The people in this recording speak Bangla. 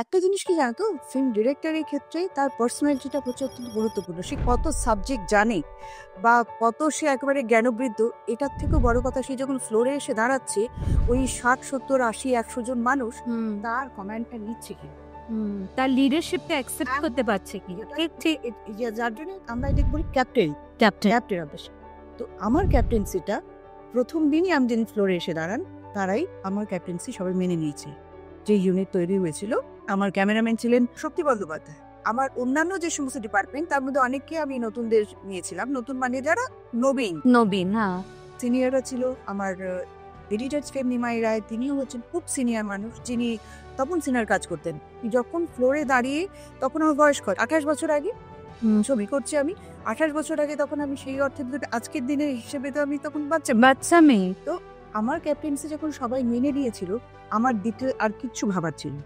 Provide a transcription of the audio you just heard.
একটা জিনিস কি জানো তো, ফিল্ম ডিরেক্টরের ক্ষেত্রে তার পার্সোনালিটিটা হচ্ছে অত্যন্ত গুরুত্বপূর্ণ। সে কত সাবজেক্ট জানে বা কত সে একেবারে জ্ঞানবৃদ্ধ, এটার থেকেও বড় কথা সে যখন ফ্লোরে এসে দাঁড়াচ্ছে ওই 60, 70, 80, 100 জন মানুষ হুম তার কমেন্টটা নিচ্ছে কি তার লিডারশিপটা অ্যাকসেপ্ট করতে পারছে কি ঠিক ঠিক যার জন্য আমরা এটা বলি captain captain captain of the ship. তো আমার ক্যাপ্টেন্সিটা প্রথম দিনই আমি যেদিন ফ্লোরে এসে দাঁড়ান তারাই আমার ক্যাপ্টেন্সি সবাই মেনে নিয়েছে। যে ইউনিট তৈরি হয়েছিল, আমার ক্যামেরাম্যান ছিলেন শক্তি বন্দ্যোপাধ্যায়। আমার অন্যান্য যে সমস্ত ডিপার্টমেন্ট তার মধ্যে অনেককে আমি নতুনদের নিয়েছিলাম, নতুন মানে যারা নবীন। নবীন হ্যাঁ সিনিয়ররা ছিল আমার এডিটর ফেম নিমাই রায়, তিনিও হচ্ছেন খুব সিনিয়র মানুষ, যিনি তপন সিনহার কাজ করতেন। যখন ফ্লোরে দাঁড়িয়ে, তখন আমার বয়স কত, 28 বছর আগে ছবি করছি আমি। 28 বছর আগে তখন আমি সেই অর্থে আজকের দিনের হিসেবে তো আমি তখন বাচ্চা। বাচ্চা মেয়ে তো আমার ক্যাপ্টেন্সি যখন সবাই মেনে নিয়েছিল, আমার দ্বিতীয় আর কিচ্ছু ভাবার ছিল না।